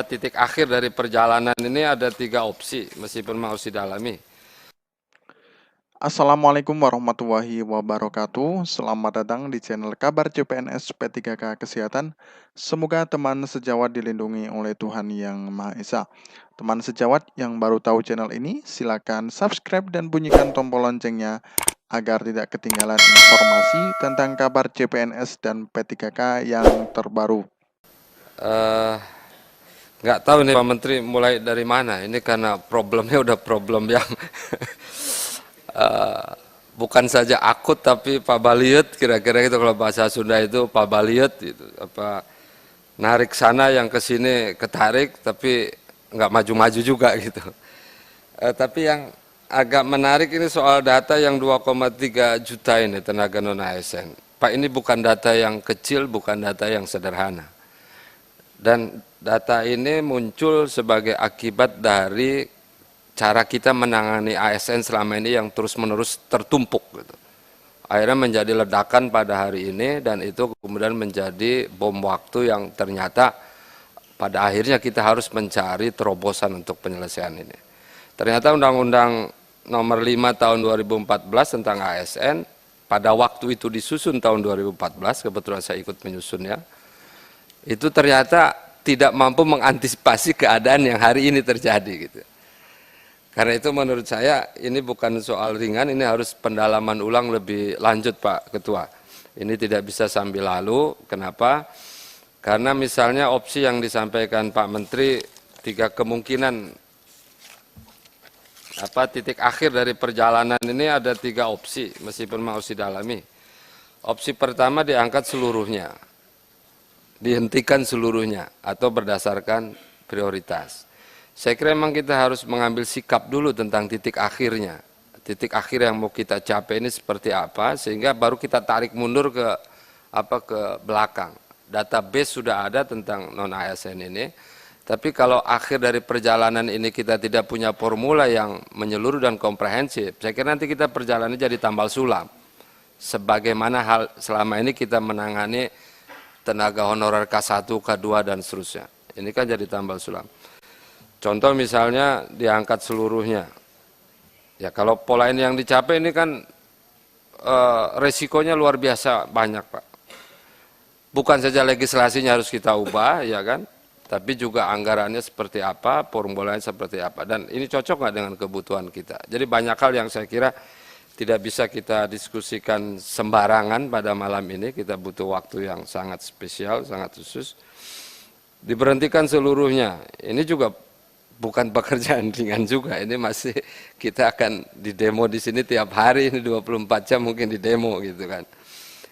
titik akhir dari perjalanan ini ada 3 opsi, meskipun harus didalami. Assalamualaikum warahmatullahi wabarakatuh. Selamat datang di channel Kabar CPNS P3K Kesehatan. Semoga teman sejawat dilindungi oleh Tuhan Yang Maha Esa. Teman sejawat yang baru tahu channel ini, silakan subscribe dan bunyikan tombol loncengnya agar tidak ketinggalan informasi tentang kabar CPNS dan P3K yang terbaru. Nggak tahu nih Pak Menteri mulai dari mana. Ini karena problemnya udah problem yang bukan saja akut tapi pabaliut, kira-kira itu kalau bahasa Sunda itu pabaliut gitu. Apa narik sana yang ke sini ketarik tapi nggak maju-maju juga gitu. Tapi yang agak menarik ini soal data yang 2,3 juta ini tenaga non ASN. Pak, ini bukan data yang kecil, bukan data yang sederhana. Dan data ini muncul sebagai akibat dari cara kita menangani ASN selama ini yang terus-menerus tertumpuk gitu. Akhirnya menjadi ledakan pada hari ini dan itu kemudian menjadi bom waktu yang ternyata pada akhirnya kita harus mencari terobosan untuk penyelesaian ini. Ternyata Undang-Undang Nomor 5 Tahun 2014 tentang ASN pada waktu itu disusun tahun 2014, kebetulan saya ikut menyusunnya, itu ternyata tidak mampu mengantisipasi keadaan yang hari ini terjadi gitu. Karena itu menurut saya ini bukan soal ringan, ini harus pendalaman ulang lebih lanjut Pak Ketua. Ini tidak bisa sambil lalu, kenapa? Karena misalnya opsi yang disampaikan Pak Menteri, 3 kemungkinan titik akhir dari perjalanan ini ada 3 opsi, meskipun harus didalami. Opsi pertama diangkat seluruhnya, dihentikan seluruhnya atau berdasarkan prioritas. Saya kira memang kita harus mengambil sikap dulu tentang titik akhirnya. Titik akhir yang mau kita capai ini seperti apa sehingga baru kita tarik mundur ke belakang. Database sudah ada tentang non ASN ini. Tapi kalau akhir dari perjalanan ini kita tidak punya formula yang menyeluruh dan komprehensif, saya kira nanti kita perjalanannya jadi tambal sulam. Sebagaimana hal selama ini kita menangani tenaga honorer K1, K2, dan seterusnya. Ini kan jadi tambal sulam. Contoh misalnya diangkat seluruhnya. Ya kalau pola ini yang dicapai ini kan resikonya luar biasa banyak Pak. Bukan saja legislasinya harus kita ubah, ya kan? Tapi juga anggarannya seperti apa, formulanya seperti apa. Dan ini cocok nggak dengan kebutuhan kita. Jadi banyak hal yang saya kira tidak bisa kita diskusikan sembarangan pada malam ini, kita butuh waktu yang sangat spesial, sangat khusus. Diberhentikan seluruhnya, ini juga bukan pekerjaan ringan juga, ini masih kita akan di demo di sini tiap hari, ini 24 jam mungkin di demo gitu kan.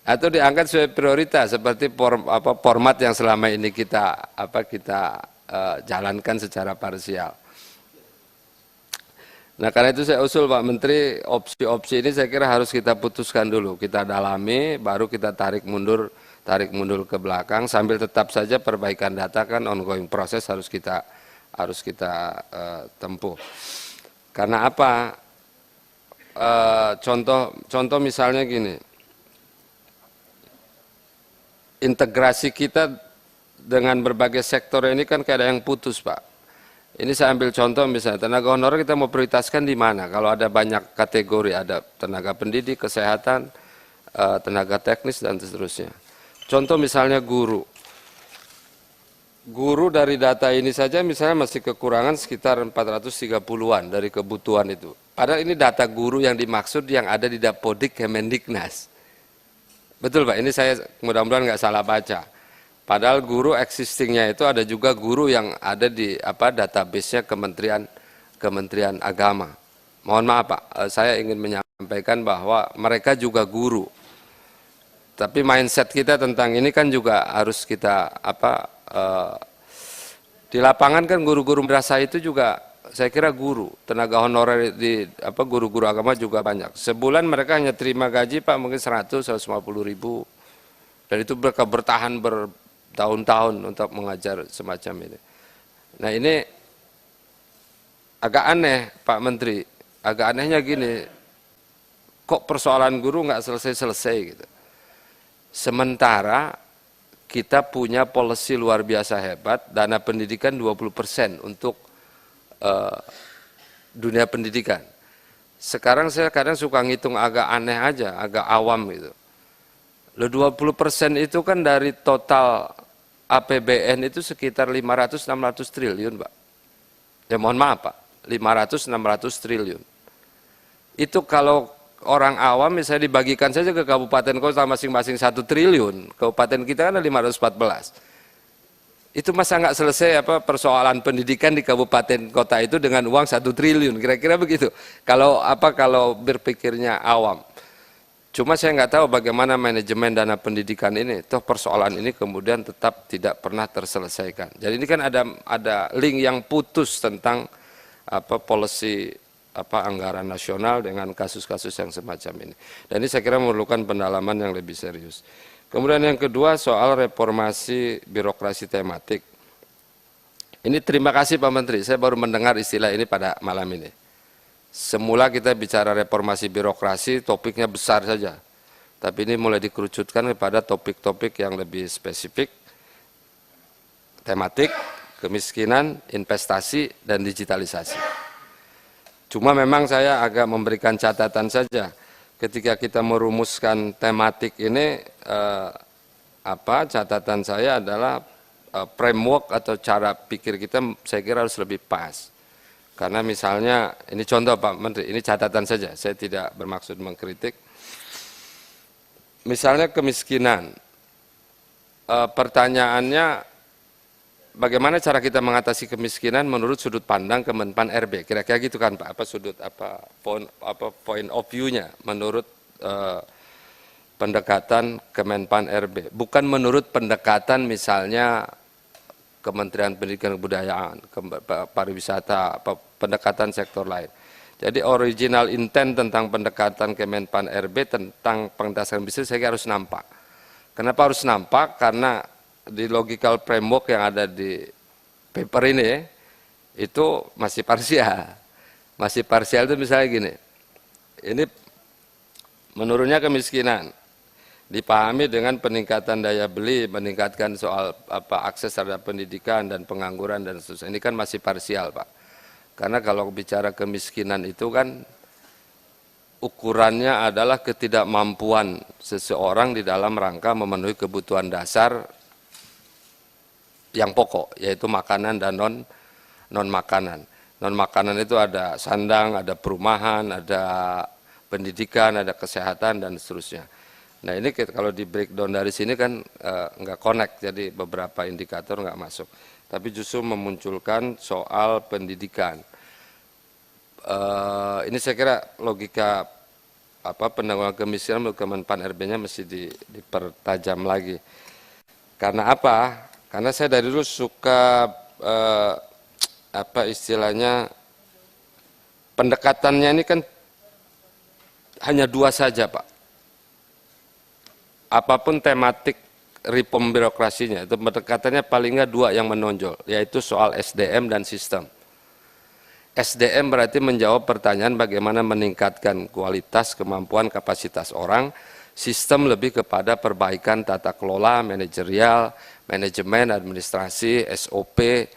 Atau diangkat sesuai prioritas seperti format yang selama ini kita jalankan secara parsial. Nah karena itu saya usul Pak Menteri, opsi-opsi ini saya kira harus kita putuskan dulu, kita dalami, baru kita tarik mundur ke belakang, sambil tetap saja perbaikan data kan ongoing proses harus kita tempuh. Karena apa? Contoh misalnya gini, integrasi kita dengan berbagai sektor ini kan kayak ada yang putus Pak. Ini saya ambil contoh misalnya tenaga honorer kita mau prioritaskan di mana? Kalau ada banyak kategori, ada tenaga pendidik, kesehatan, tenaga teknis dan seterusnya. Contoh misalnya guru. Guru dari data ini saja misalnya masih kekurangan sekitar 430-an dari kebutuhan itu. Padahal ini data guru yang dimaksud yang ada di Dapodik Kemendiknas. Betul Pak, ini saya mudah-mudahan nggak salah baca. Padahal guru existingnya itu ada juga guru yang ada di database-nya Kementerian Agama. Mohon maaf Pak, saya ingin menyampaikan bahwa mereka juga guru. Tapi mindset kita tentang ini kan juga harus kita di lapangan kan guru-guru madrasah itu juga saya kira guru, tenaga honorer di guru-guru agama juga banyak. Sebulan mereka hanya terima gaji Pak mungkin 100-150 ribu. Dan itu mereka bertahan bertahun-tahun untuk mengajar semacam ini. Nah ini agak aneh Pak Menteri, agak anehnya gini, kok persoalan guru nggak selesai-selesai gitu. Sementara kita punya policy luar biasa hebat, dana pendidikan 20% untuk dunia pendidikan. Sekarang saya kadang suka ngitung agak aneh aja, agak awam gitu. Lo 20% itu kan dari total APBN itu sekitar 500-600 triliun, Pak. Ya mohon maaf, Pak, 500-600 triliun. Itu kalau orang awam misalnya dibagikan saja ke kabupaten kota masing-masing 1 triliun, kabupaten kita kan ada 514. Itu masa nggak selesai persoalan pendidikan di kabupaten kota itu dengan uang 1 triliun, kira-kira begitu. Kalau berpikirnya awam. Cuma saya nggak tahu bagaimana manajemen dana pendidikan ini. Toh persoalan ini kemudian tetap tidak pernah terselesaikan. Jadi ini kan ada link yang putus tentang policy anggaran nasional dengan kasus-kasus yang semacam ini. Dan ini saya kira memerlukan pendalaman yang lebih serius. Kemudian yang kedua soal reformasi birokrasi tematik. Ini terima kasih Pak Menteri, saya baru mendengar istilah ini pada malam ini. Semula kita bicara reformasi birokrasi, topiknya besar saja. Tapi ini mulai dikerucutkan kepada topik-topik yang lebih spesifik, tematik, kemiskinan, investasi, dan digitalisasi. Cuma memang saya agak memberikan catatan saja. Ketika kita merumuskan tematik ini, catatan saya adalah framework atau cara pikir kita saya kira harus lebih pas. Karena misalnya, ini contoh Pak Menteri, ini catatan saja, saya tidak bermaksud mengkritik. Misalnya kemiskinan, pertanyaannya bagaimana cara kita mengatasi kemiskinan menurut sudut pandang Kemenpan RB, kira-kira gitu kan Pak, point of view-nya menurut pendekatan Kemenpan RB, bukan menurut pendekatan misalnya Kementerian Pendidikan dan Kebudayaan, pariwisata, pendekatan sektor lain. Jadi original intent tentang pendekatan Kemenpan RB tentang pengentasan bisnis saya kira harus nampak. Kenapa harus nampak? Karena di logical framework yang ada di paper ini itu masih parsial. Masih parsial itu misalnya gini. Ini menurunnya kemiskinan dipahami dengan peningkatan daya beli, meningkatkan soal akses terhadap pendidikan dan pengangguran dan seterusnya. Ini kan masih parsial, Pak. Karena kalau bicara kemiskinan itu kan ukurannya adalah ketidakmampuan seseorang di dalam rangka memenuhi kebutuhan dasar yang pokok, yaitu makanan dan non-makanan. Non-makanan itu ada sandang, ada perumahan, ada pendidikan, ada kesehatan, dan seterusnya. Nah ini kalau di breakdown dari sini kan nggak connect, jadi beberapa indikator nggak masuk. Tapi justru memunculkan soal pendidikan. Ini saya kira logika penanggulangan kemiskinan menurut Kemenpan RB-nya mesti dipertajam lagi. Karena apa? Karena saya dari dulu suka istilahnya pendekatannya ini kan hanya dua saja Pak. Apapun tematik reform birokrasinya, itu pendekatannya paling nggak dua yang menonjol, yaitu soal SDM dan sistem. SDM berarti menjawab pertanyaan bagaimana meningkatkan kualitas, kemampuan, kapasitas orang. Sistem lebih kepada perbaikan tata kelola, manajerial, manajemen, administrasi, SOP,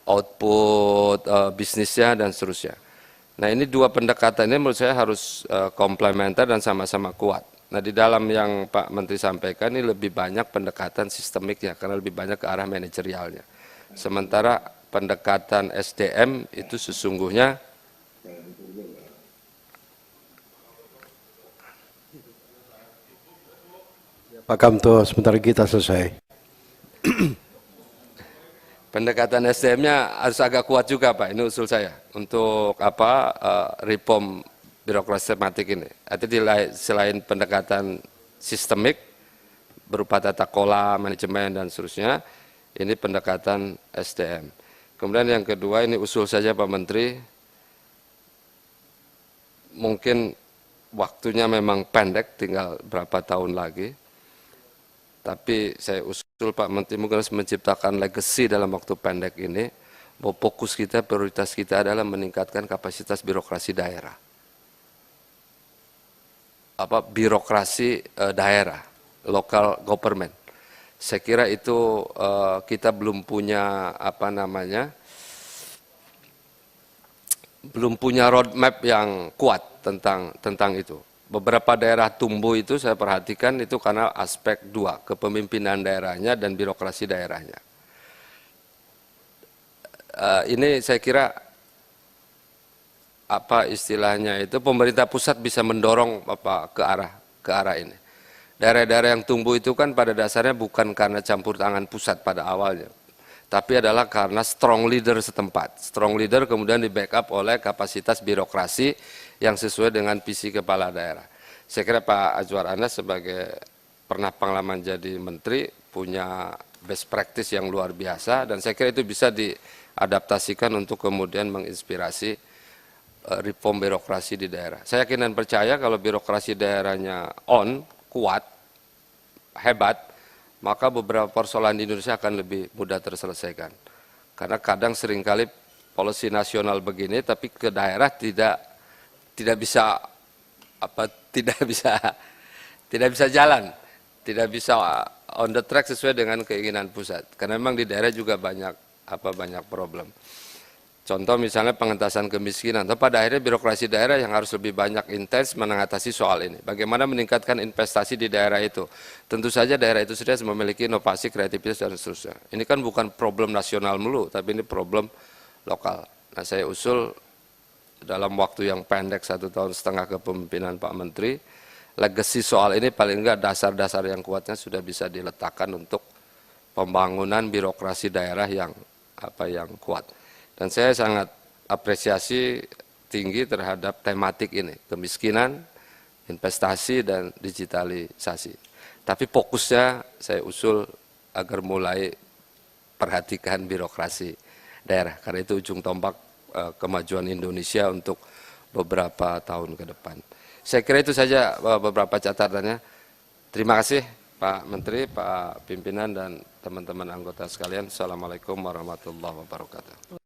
output bisnisnya, dan seterusnya. Nah ini dua pendekatan ini menurut saya harus komplementer dan sama-sama kuat. Nah di dalam yang Pak Menteri sampaikan ini lebih banyak pendekatan sistemiknya karena lebih banyak ke arah manajerialnya. Sementara pendekatan SDM itu sesungguhnya Pak Kamto, sebentar kita selesai. pendekatan SDM-nya harus agak kuat juga Pak, ini usul saya untuk reform birokrasi tematik ini. Artinya selain pendekatan sistemik berupa tata kelola, manajemen dan seterusnya, ini pendekatan SDM. Kemudian yang kedua ini usul saja Pak Menteri, mungkin waktunya memang pendek, tinggal berapa tahun lagi. Tapi saya usul Pak Menteri mungkin harus menciptakan legacy dalam waktu pendek ini, bahwa fokus kita, prioritas kita adalah meningkatkan kapasitas birokrasi daerah. Birokrasi daerah, local government. Saya kira itu kita belum punya belum punya roadmap yang kuat tentang itu. Beberapa daerah tumbuh itu saya perhatikan itu karena aspek dua, kepemimpinan daerahnya dan birokrasi daerahnya. Ini saya kira apa istilahnya itu pemerintah pusat bisa mendorong ke arah ini. Daerah-daerah yang tumbuh itu kan pada dasarnya bukan karena campur tangan pusat pada awalnya, tapi adalah karena strong leader setempat. Strong leader kemudian di backup oleh kapasitas birokrasi yang sesuai dengan visi kepala daerah. Saya kira Pak Azwar Anas sebagai pernah pengalaman jadi menteri punya best practice yang luar biasa, dan saya kira itu bisa diadaptasikan untuk kemudian menginspirasi reform birokrasi di daerah. Saya yakin dan percaya kalau birokrasi daerahnya kuat, hebat, maka beberapa persoalan di Indonesia akan lebih mudah terselesaikan. Karena kadang seringkali policy nasional begini, tapi ke daerah tidak bisa jalan, tidak bisa on the track sesuai dengan keinginan pusat. Karena memang di daerah juga banyak problem. Contoh misalnya pengentasan kemiskinan, atau pada akhirnya birokrasi daerah yang harus lebih banyak intens mengatasi soal ini. Bagaimana meningkatkan investasi di daerah itu? Tentu saja daerah itu sudah memiliki inovasi, kreativitas, dan seterusnya. Ini kan bukan problem nasional melulu, tapi ini problem lokal. Nah, saya usul dalam waktu yang pendek 1,5 tahun kepemimpinan Pak Menteri, legacy soal ini paling enggak dasar-dasar yang kuatnya sudah bisa diletakkan untuk pembangunan birokrasi daerah yang kuat. Dan saya sangat apresiasi tinggi terhadap tematik ini, kemiskinan, investasi, dan digitalisasi. Tapi fokusnya saya usul agar mulai perhatikan birokrasi daerah, karena itu ujung tombak kemajuan Indonesia untuk beberapa tahun ke depan. Saya kira itu saja beberapa catatannya. Terima kasih Pak Menteri, Pak Pimpinan, dan teman-teman anggota sekalian. Assalamualaikum warahmatullahi wabarakatuh.